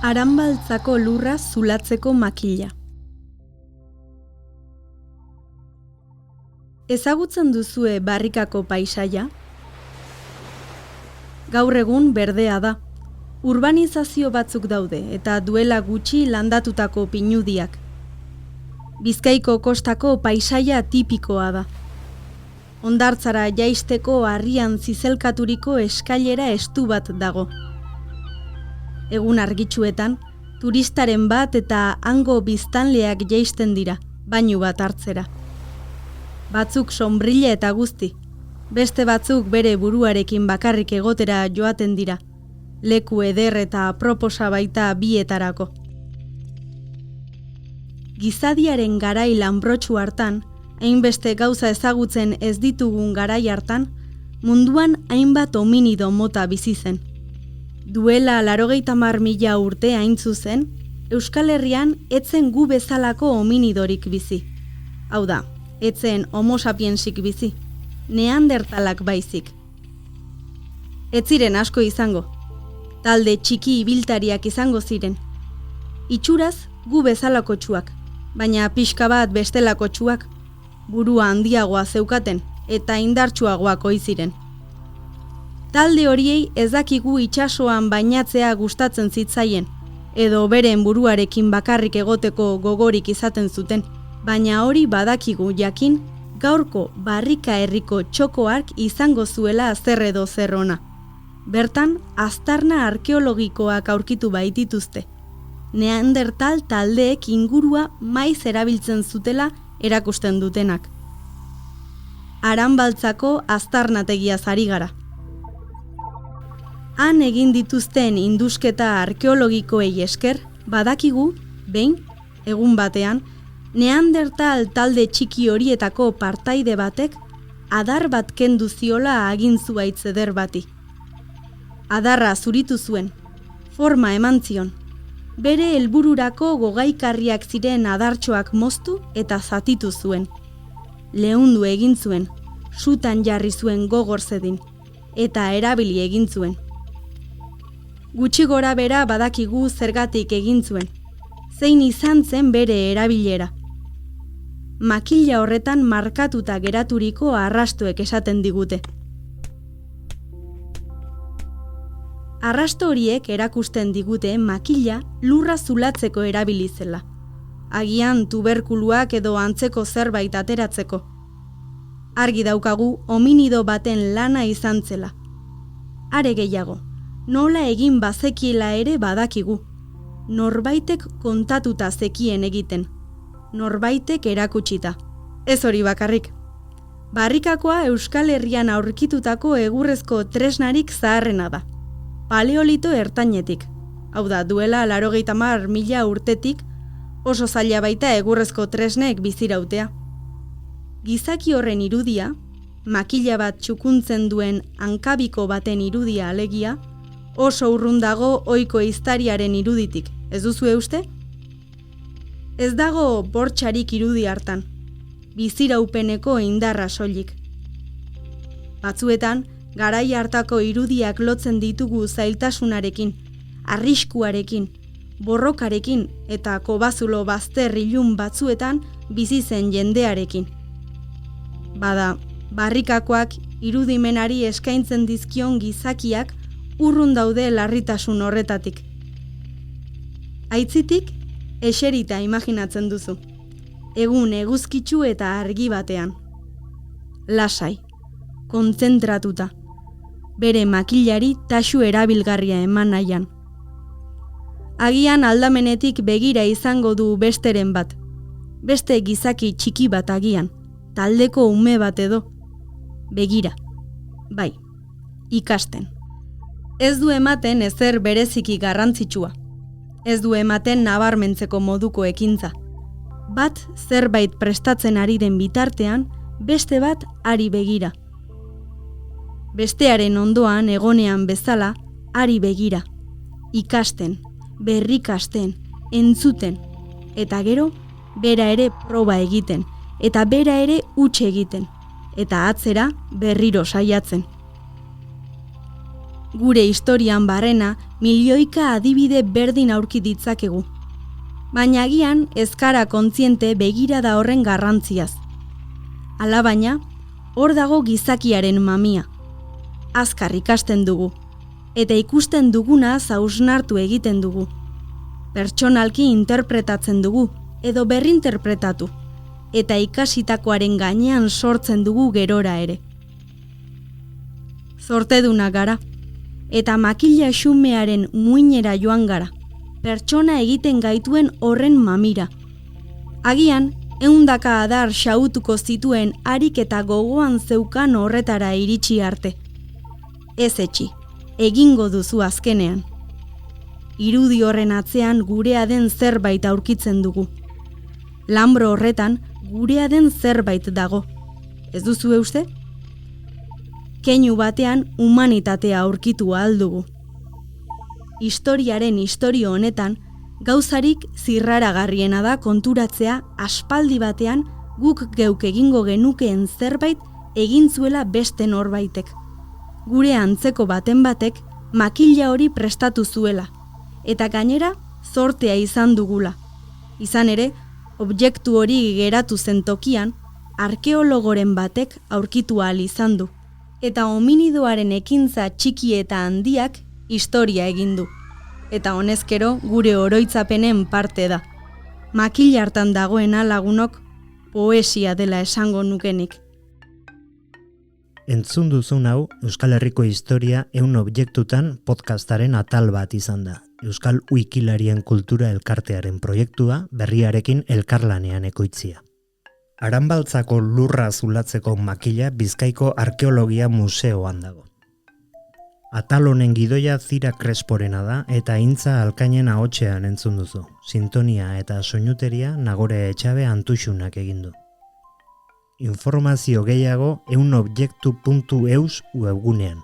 Aranbaltzako lurra zulatzeko makila. Ezagutzen duzue barrikako paisaia? Gaur egun berdea da. Urbanizazio batzuk daude eta duela gutxi landatutako pinudiak. Bizkaiko kostako paisaia tipikoa da. Hondartzara jaisteko harrian zizelkaturiko eskailera estu bat dago. Egun argitsuetan, turistaren bat eta hango biztanleak jaisten dira, bainu bat hartzera. Batzuk sonbrilla eta guzti, beste batzuk bere buruarekin bakarrik egotera joaten dira, leku eder eta aproposa baita bietarako. Gizadiaren garai lanbrotsu hartan, hainbeste gauza ezagutzen ez ditugun garai hartan, munduan hainbat hominido mota bizi zen. Duela 90.000 urte hain zuzen, Euskal Herrian etzen gu bezalako hominidorik bizi. Hau da, etzen homo sapiensik bizi, neandertalak baizik. Ez ziren asko izango, talde txiki ibiltariak izango ziren. Itxuraz gu bezalako txuak, baina pixka bat bestelako txuak, burua handiagoa zeukaten eta indartsuagoak ohi ziren. Talde horiei ez dakigu itsasoan bainatzea gustatzen zitzaien, edo beren buruarekin bakarrik egoteko gogorik izaten zuten, baina hori badakigu jakin gaurko barrika herriko txokoark izango zuela zer edo zer ona. Bertan, aztarna arkeologikoak aurkitu baitituzte. Neandertal taldeek ingurua maiz erabiltzen zutela erakusten dutenak. Aranbaltzako aztarnategiaz ari gara. Han egin dituzten indusketa arkeologikoei esker, badakigu, behin, egun batean, Neandertal talde txiki horietako partaide batek adar bat kendu ziola agin zuaitz eder bati. Adarra zuritu zuen, forma eman zion, bere helbururako gogaikarriak ziren adartxoak moztu eta zatitu zuen. Leundu egin zuen, sutan jarri zuen gogor zedin, eta erabili egin zuen. Gutxi gora bera badakigu zergatik egin zuen, zein izan zen bere erabilera. Makila horretan markatuta geraturiko arrastoek esaten digute. Arrasto horiek erakusten digute makila lurra zulatzeko erabili zela. Agian tuberkuluak edo antzeko zerbait ateratzeko. Argi daukagu hominido baten lana izan zela. Are gehiago, nola egin bazekiela ere badakigu. Norbaitek kontatuta zekien egiten. Norbaitek erakutsita. Ez hori bakarrik. Barrikakoa Euskal Herrian aurkitutako egurrezko tresnarik zaharrena da. Paleolito ertainetik. Hau da, duela 90.000 urtetik, oso zaila baita egurrezko tresnek bizirautea. Gizaki horren irudia, makila bat txukuntzen duen hankabiko baten irudia alegia, oso urrun dago ohiko ehiztariaren iruditik, ez duzue uste? Ez dago bortxarik irudi hartan, biziraupeneko indarra soilik. Batzuetan, garai hartako irudiak lotzen ditugu zailtasunarekin, arriskuarekin, borrokarekin eta kobazulo bazter ilun batzuetan bizi zen jendearekin. Bada, barrikakoak irudimenari eskaintzen dizkion gizakiak urrun daude larritasun horretatik. Aitzitik, eserita imaginatzen duzu. Egun eguzkitsu eta argi batean. Lasai, kontzentratuta. Bere makilari taxu erabilgarria eman nahian. Agian aldamenetik begira izango du besteren bat. Beste gizaki txiki bat agian, taldeko ume bat edo. Begira, bai, ikasten. Ez du ematen ezer bereziki garrantzitsua. Ez du ematen nabarmentzeko moduko ekintza. Bat zerbait prestatzen ari den bitartean, beste bat ari begira. Bestearen ondoan egonean bezala, ari begira. Ikasten, berrikasten, entzuten, eta gero, bera ere proba egiten, eta bera ere huts egiten, eta atzera berriro saiatzen. Gure historian barrena milioika adibide berdin aurki ditzakegu. Baina agian ez gara kontziente begirada horren garrantziaz. Alabaina, hor dago gizakiaren mamia. Azkar ikasten dugu, eta ikusten duguna hausnartu egiten dugu. Pertsonalki interpretatzen dugu, edo berrinterpretatu, eta ikasitakoaren gainean sortzen dugu gerora ere. Zorteduna gara, eta makila xumearen muinera joan gara, pertsona egiten gaituen horren mamira. Agian, 100 adar xautuko zituen harik eta gogoan zeukan horretara iritsi arte. Ez etxi, egingo duzu azkenean. Irudi horren atzean gurea den zerbait aurkitzen dugu. Lanbro horretan gurea den zerbait dago. Ez duzu uste? Keinu batean humanitatea aurkitu ahal dugu. Historiaren istorio honetan, gauzarik zirraragarriena da konturatzea aspaldi batean guk geuk egingo genukeen zerbait egin zuela beste norbaitek. Gure antzeko baten batek makila hori prestatu zuela, eta gainera zortea izan dugula. Izan ere, objektu hori geratu zen tokian, arkeologoren batek aurkitu ahal izan du, eta hominidoaren ekintza txiki eta handiak historia egin du. Eta honezkero gure oroitzapenen parte da. Makila hartan dagoena lagunok poesia dela esango nukenik. Entzun duzun hau Euskal Herriko Historia 100 objektutan podcastaren atal bat izan da. Euskal Wikilarien Kultura Elkartearen proiektua berriarekin elkarlanean ekoitzia. Aranbaltzako lurra zulatzeko makila Bizkaiko Arkeologia Museoan dago. Atal honen gidoia Zira Cresporena da eta Intza Alkainen ahotsean entzun duzu. Sintonia eta soinuteria Nagore Etxabe Antuxunak egin du. Informazio gehiago 100objektu.eus webgunean.